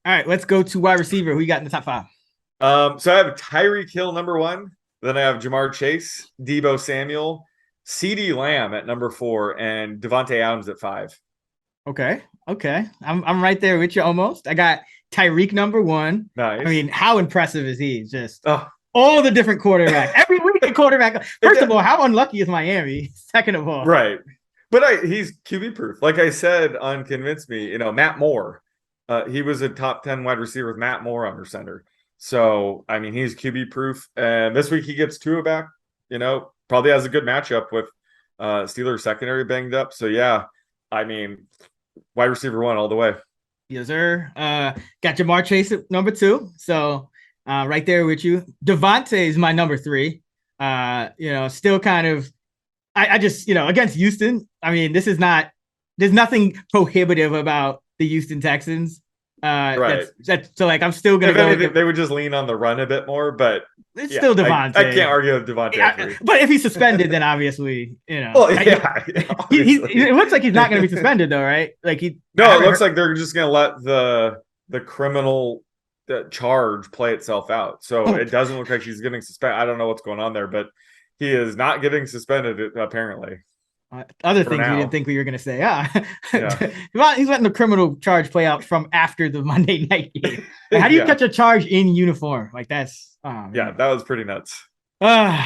All right, let's go to wide receiver. Who you got in the top five? So I have Tyreek Hill number one. Then I have Jamar Chase, Debo Samuel, CeeDee Lamb at number four, and Devontae Adams at five. Okay, okay. I'm right there with you almost. I got Tyreek number one. I Nice. mean, how impressive is he? Just Oh, all the different quarterbacks. Every week a quarterback. First of it, all, how unlucky is Miami? Second of all, right. But he's QB proof. Like I said on Convince Me, Matt Moore. He was a top 10 wide receiver with Matt Moore under center. So, I mean, he's QB proof. And this week he gets Tua back, probably has a good matchup with Steelers secondary banged up. So, yeah, I mean, wide receiver one all the way. yes, sir. Got Jamar Chase at number two. So right there with you. Devontae is my number three. Still kind of I just, against Houston, I mean, there's nothing prohibitive about the Houston Texans. Right. So like, I'm still going If to go with anything, they would just lean on the run a bit more. But it's yeah, still I can't Devontae. argue with Devontae at three. But if he's suspended, then obviously, Well, yeah, obviously. it looks like he's not going to be suspended though, right? I No, it haven't looks heard. like they're just going to let the criminal charge play itself out. So Oh, it doesn't look like he's getting suspended. I don't know what's going on there, but he is not getting suspended apparently other for things we didn't now. think we were going to say. Yeah, He's letting the criminal charge play out from after the Monday night game. Like, how do you yeah, catch a charge in uniform? Like that's, oh yeah. man. That was pretty nuts. Uh,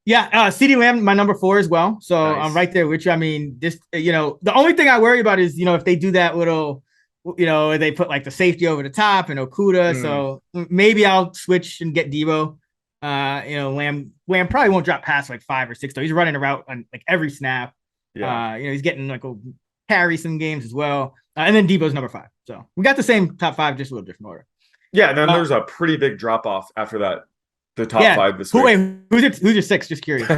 yeah, CeeDee Lamb, my number four as well. So I'm Nice. right there with you. I mean, this, the only thing I worry about is, if they do that little, they put like the safety over the top and Okuda. Mm, So maybe I'll switch and get Debo. Lamb probably won't drop past like 5 or 6 though. He's running a route on like every snap. yeah, He's getting like a carry some games as well. And then Debo's number five. So we got the same top five, just a little different order. yeah. And then Uh, there's a pretty big drop off after that. The top yeah. five this week. Who's your six? Just curious.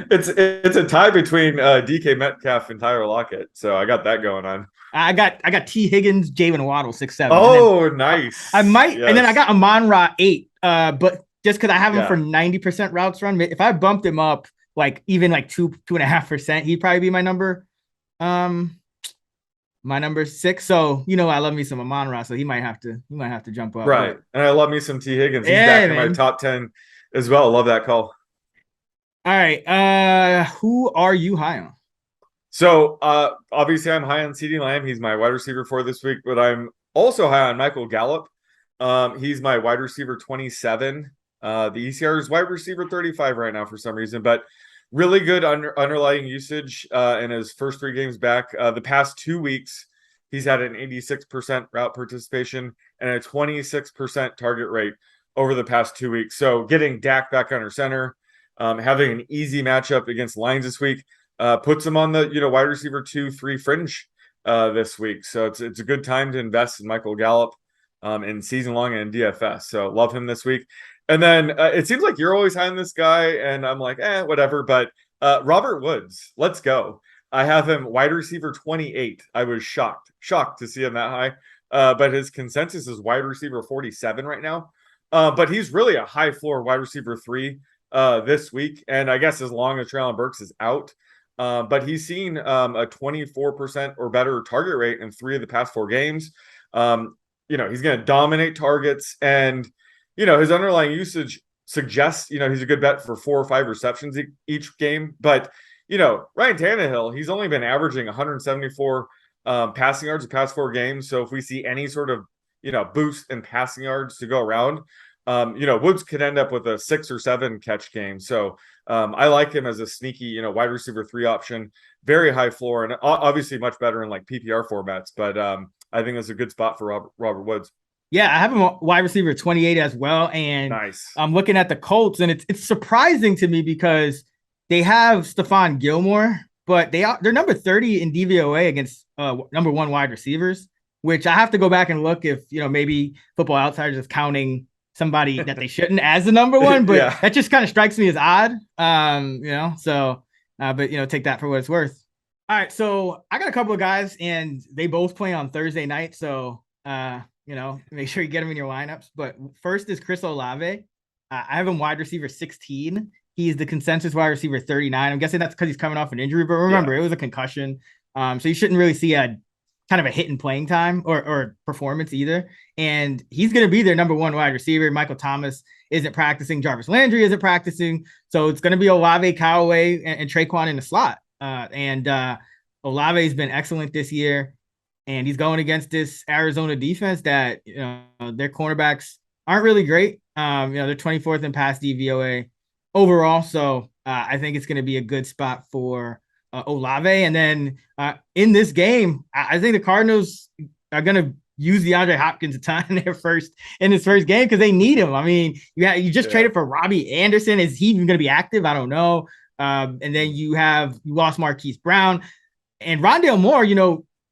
It's a tie between DK Metcalf and Tyler Lockett, so I got that going on. I got T Higgins, Jalen Waddle 6-7, and then Oh, I nice. might, and then I Yes. got Amon Ra 8. But just because I have him for Yeah. 90% routes run, if I bumped him up like even like 2.5%, he'd probably be um my number six. So I love me some Amon Ra, so he might have to jump up. Right. But And I love me some T. Higgins. He's yeah, back in my man. top 10 as well. Love that call. All right. Who are you high on? So obviously I'm high on CeeDee Lamb. He's my wide receiver for this week, but I'm also high on Michael Gallup. He's my wide receiver 27. The ECR is wide receiver 35 right now for some reason, but really good underlying usage in his first three games back. The past 2 weeks, he's had an 86% route participation and a 26% target rate over the past 2 weeks. So getting Dak back under center, having an easy matchup against Lions this week, puts him on the wide receiver 2-3 fringe this week. So it's a good time to invest in Michael Gallup in season long and in DFS. So love him this week. And then it seems like you're always high on this guy, and I'm like, whatever. But Robert Woods, let's go. I have him wide receiver 28. I was shocked to see him that high. But his consensus is wide receiver 47 right now. But he's really a high floor wide receiver three this week. And I guess as long as Traylon Burks is out, but he's seen a 24% or better target rate in three of the past four games. He's going to dominate targets, and his underlying usage suggests he's a good bet for 4 or 5 receptions each game. But Ryan Tannehill, he's only been averaging 174 passing yards the past four games. So if we see any sort of boost in passing yards to go around, Woods could end up with a 6 or 7 catch game. So I like him as a sneaky, wide receiver three option, very high floor, and obviously much better in like PPR formats. But I think that's a good spot for Robert Woods. Yeah, I have him wide receiver 28 as well. And Nice. I'm looking at the Colts, and it's surprising to me because they have Stephon Gilmore, but they're number 30 in DVOA against number one wide receivers, which I have to go back and look if maybe Football Outsiders is counting somebody that they shouldn't as the number one, but Yeah. that just kind of strikes me as odd. So but take that for what it's worth. All right, so I got a couple of guys, and they both play on Thursday night, so make sure you get them in your lineups. But first is Chris Olave. I have him wide receiver 16. He's the consensus wide receiver 39. I'm guessing that's because he's coming off an injury, but remember, Yeah. it was a concussion. So you shouldn't really see a kind of a hit in playing time or performance either. And he's going to be their number one wide receiver. Michael Thomas isn't practicing. Jarvis Landry isn't practicing. So it's going to be Olave, Callaway, and Traquan in the slot. Olave's been excellent this year. And he's going against this Arizona defense that, their cornerbacks aren't really great. They're 24th in pass DVOA overall. So I think it's going to be a good spot for Olave. And then in this game, I think the Cardinals are going to use DeAndre Hopkins a ton in his first game because they need him. I mean, you just traded for Robbie Anderson. Is he even going to be active? I don't know. And then you lost Marquise Brown and Rondale Moore.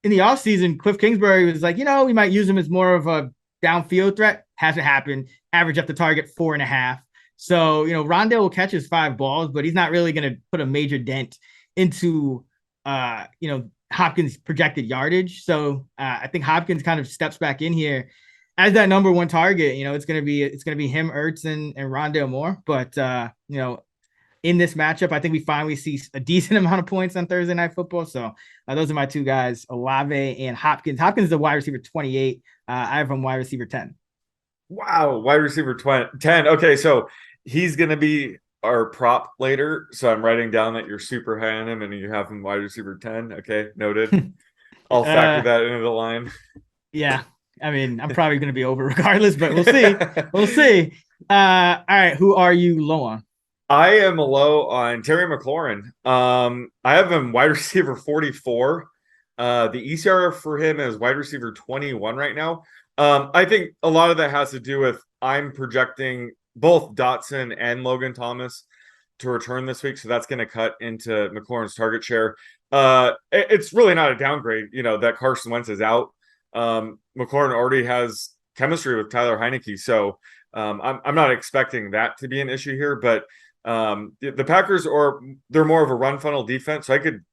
In the offseason, Cliff Kingsbury was like, we might use him as more of a downfield threat. Hasn't happened. Average up the target 4.5. So, Rondale will catch his 5 balls, but he's not really going to put a major dent into, Hopkins' projected yardage. So I think Hopkins kind of steps back in here as that number one target. It's going to be him, Ertz, and Rondale Moore. But, in this matchup, I think we finally see a decent amount of points on Thursday Night Football. So those are my two guys, Olave and Hopkins. Hopkins is the wide receiver 28. I have him wide receiver 10. Wow, wide receiver 10. Okay, so he's going to be our prop later. So I'm writing down that you're super high on him and you have him wide receiver 10. Okay, noted. I'll factor that into the line. Yeah, I mean, I'm probably going to be over regardless, but we'll see. We'll see. All right, who are you low on? I am low on Terry McLaurin. I have him wide receiver 44. The ECR for him is wide receiver 21 right now. I think a lot of that has to do with I'm projecting both Dotson and Logan Thomas to return this week, so that's going to cut into McLaurin's target share. It's really not a downgrade, that Carson Wentz is out. McLaurin already has chemistry with Tyler Heineke, so I'm not expecting that to be an issue here, but the Packers they're more of a run funnel defense. So I could,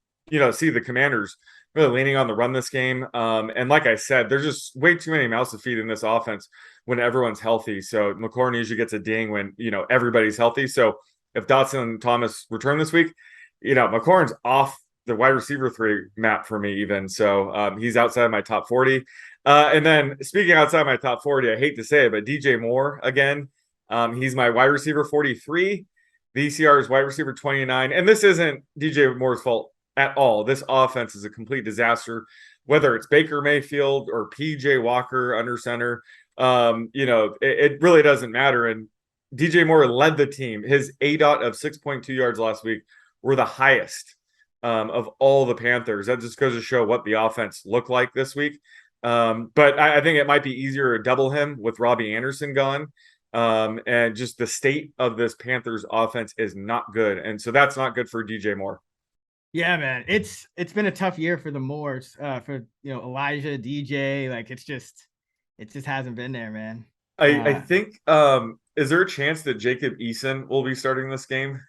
see the Commanders really leaning on the run this game. And like I said, there's just way too many mouths to feed in this offense when everyone's healthy. So McLaurin usually gets a ding when, everybody's healthy. So if Dotson and Thomas return this week, McLaurin's off the wide receiver 3 map for me even. So he's outside my top 40. And then speaking outside my top 40, I hate to say it, but DJ Moore again, he's my wide receiver 43. VCR is wide receiver 29. And this isn't DJ Moore's fault at all. This offense is a complete disaster, whether it's Baker Mayfield or PJ Walker under center. It really doesn't matter. And DJ Moore led the team. His ADOT of 6.2 yards last week were the highest of all the Panthers. That just goes to show what the offense looked like this week. But I think it might be easier to double him with Robbie Anderson gone. And just the state of this Panthers offense is not good. And so that's not good for DJ Moore. Yeah, man. It's been a tough year for the Moores, for Elijah, DJ. Like it just hasn't been there, man. I think is there a chance that Jacob Eason will be starting this game?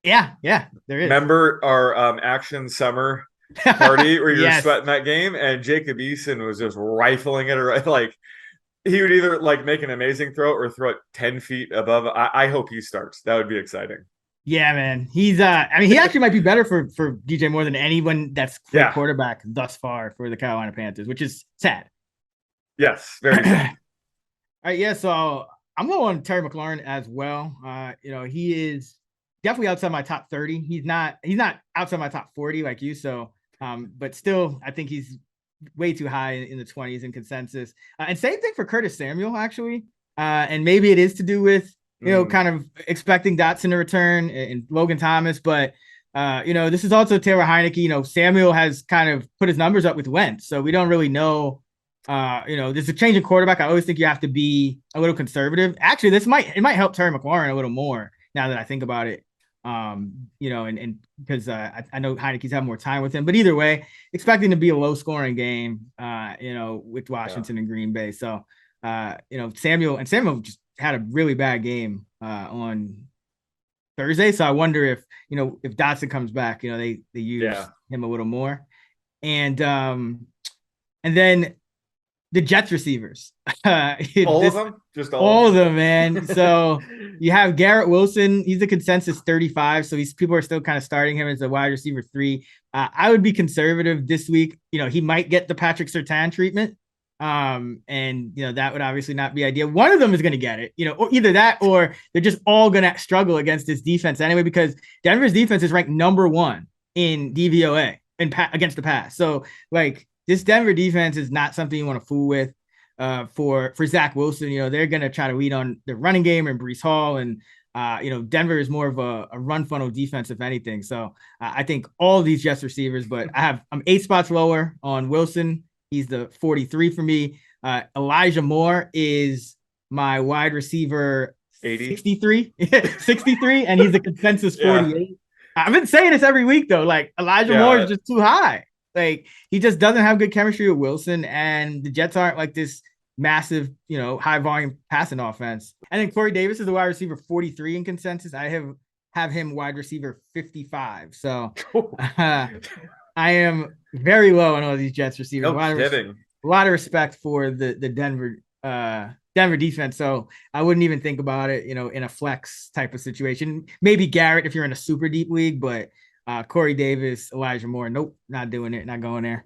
Yeah, there is. Remember our Action Summer party where you're Yes. sweating that game and Jacob Eason was just rifling it like he would either make an amazing throw or throw it 10 feet above. I hope he starts. That would be exciting. Yeah, man. He's he actually might be better for DJ Moore than anyone that's quarterback thus far for the Carolina Panthers, which is sad. Yes, very sad. All right, yeah. So I'm going on Terry McLaurin as well. He is definitely outside my top 30. He's not outside my top 40 like you. So, but still, I think he's way too high in the 20s in consensus. And same thing for Curtis Samuel, actually. And maybe it is to do with, kind of expecting Dotson to return and Logan Thomas. But, this is also Taylor Heineke. Samuel has kind of put his numbers up with Wentz. So we don't really know. There's a change in quarterback. I always think you have to be a little conservative. Actually, it might help Terry McLaurin a little more now that I think about it. And because I know Heineke's had more time with him, but either way, expecting to be a low scoring game, with Washington and Green Bay. So, Samuel just had a really bad game on Thursday. So I wonder if Dotson comes back, they use him a little more. And then the Jets receivers. All of them? Just all all of them, man. So you have Garrett Wilson. He's a consensus 35. So people are still kind of starting him as a wide receiver 3. I would be conservative this week. He might get the Patrick Surtain treatment. And that would obviously not be ideal. One of them is going to get it, or either that or they're just all going to struggle against this defense anyway, because Denver's defense is ranked number 1 in DVOA and against the pass. So like this Denver defense is not something you want to fool with. For Zach Wilson, they're going to try to lead on the running game and Breece Hall. And, Denver is more of a run funnel defense, if anything. So I think all of these Jets receivers, but I'm 8 spots lower on Wilson. He's the 43 for me. Elijah Moore is my wide receiver 63, 63, and he's a consensus 48. Yeah. I've been saying this every week, though. Like, Elijah Moore is just too high. Like, he just doesn't have good chemistry with Wilson, and the Jets aren't like this massive, high volume passing offense. And then Corey Davis is the wide receiver 43 in consensus. I have him wide receiver 55. So I am very low on all these Jets receivers. No kidding. A lot of respect for the Denver defense. So I wouldn't even think about it, in a flex type of situation. Maybe Garrett if you're in a super deep league, but Corey Davis, Elijah Moore, nope, not doing it, not going there.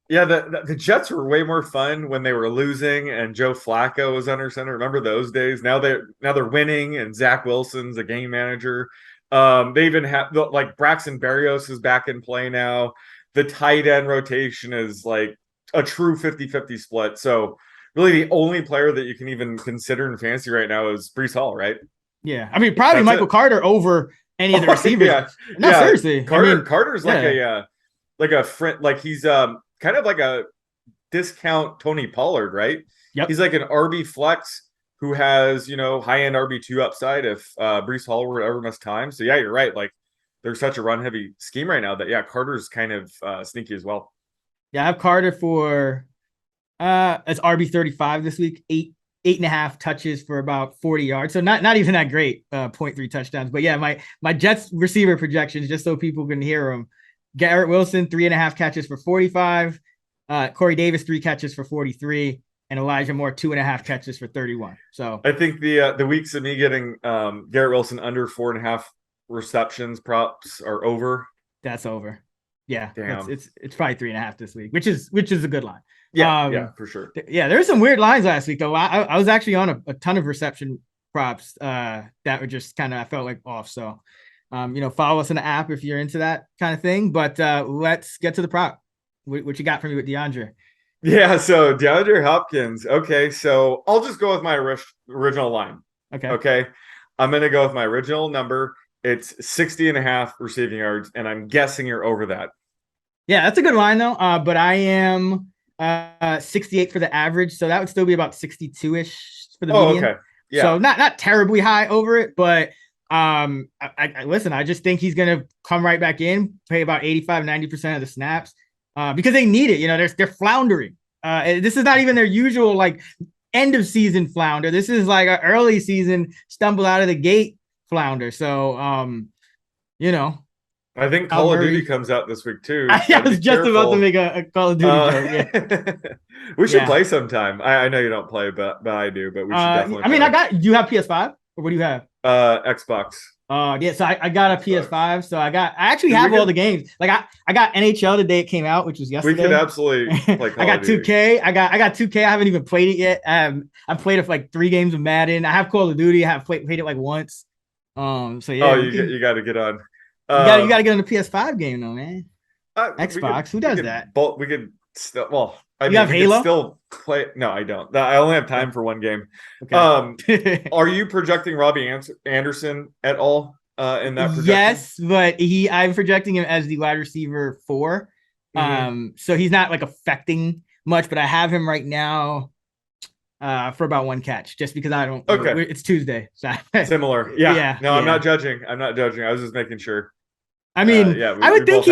Yeah, the Jets were way more fun when they were losing and Joe Flacco was under center. Remember those days? Now they're winning and Zach Wilson's a game manager. They even have like Braxton Berrios is back in play now. The tight end rotation is like a true 50-50 split. So really the only player that you can even consider in fantasy right now is Breece Hall, right? Yeah. I mean, probably Michael Carter over any of the receivers. No, seriously. Carter's like a friend, like he's kind of like a discount Tony Pollard, right? Yep. He's like an RB flex who has, high-end RB2 upside if Breece Hall were to ever miss time. So yeah, you're right. Like there's such a run-heavy scheme right now that Carter's kind of sneaky as well. Yeah, I have Carter for as RB35 this week, 8.5 touches for about 40 yards. So not even that great, 0.3 touchdowns. But yeah, my Jets receiver projections, just so people can hear them. Garrett Wilson, 3.5 catches for 45. Corey Davis, 3 catches for 43. And Elijah Moore, 2.5 catches for 31. So I think the weeks of me getting Garrett Wilson under 4.5 receptions props are over. That's over. Yeah. Damn. It's probably 3.5 this week, which is a good line. Yeah, for sure. Yeah, there were some weird lines last week, though. I was actually on a ton of reception props that were just kind of, I felt like off. So, follow us in the app if you're into that kind of thing. But let's get to the prop. What you got for me with DeAndre? Yeah, so DeAndre Hopkins. Okay, so I'll just go with my original line. Okay. I'm going to go with my original number. It's 60.5 receiving yards, and I'm guessing you're over that. Yeah, that's a good line, though. But I am 68 for the average, so that would still be about 62-ish for the median. Okay. Yeah. So not terribly high over it, but I listen, I just think he's gonna come right back in, play about 85-90% of the snaps, because they need it. They're floundering. This is not even their usual like end of season flounder. This is like an early season stumble out of the gate flounder. So I think Call of Duty comes out this week too. I was just about to make a Call of Duty joke. Yeah. We should play sometime. I know you don't play, but I do. But we should definitely. I mean, do you have PS5 or what do you have? Xbox. Yeah. So I got a PS5. So I actually have all the games. Like I got NHL the day it came out, which was yesterday. We could absolutely play Call I got 2K. I got 2K. I haven't even played it yet. I played like 3 games of Madden. I have Call of Duty. I have played it like once. So yeah. You got to get on. You got to get on the PS5 game though, man. Xbox. Who does that? We could still. Well, you have Halo? Still play? No, I don't. I only have time for one game. Okay. Are you projecting Robbie Anderson at all in that projection? Yes, but I'm projecting him as the wide receiver 4. So he's not like affecting much, but I have him right now for about 1 catch, just because I don't. Okay. It's Tuesday. So. Similar. Yeah. No, I'm not judging. I was just making sure. I mean, I would think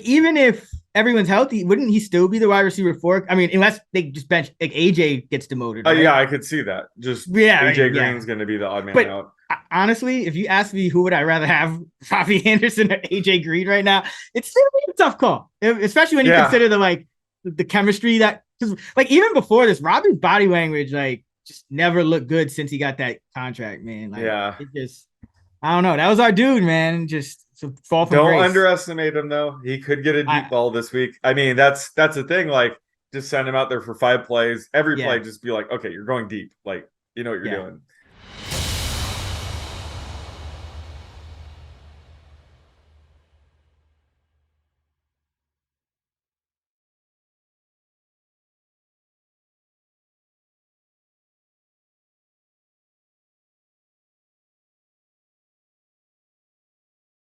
even if everyone's healthy, wouldn't he still be the wide receiver 4? I mean, unless they just bench, like AJ gets demoted. Right? Yeah, I could see that. Just AJ Green's going to be the odd man out. Honestly, if you ask me who would I rather have, Robbie Anderson or AJ Green right now, it's still a tough call, especially when you consider the like the chemistry that, because like even before this, Robbie's body language like just never looked good since he got that contract, man. Like Yeah. it just, I don't know. That was our dude, man. Just to fall from Don't grace. underestimate him though. He could get a deep I ball this week. I mean, that's the thing. Like, just send him out there for 5 plays. Every play, yeah, just be like, okay, you're going deep. Like, you know what you're yeah. doing.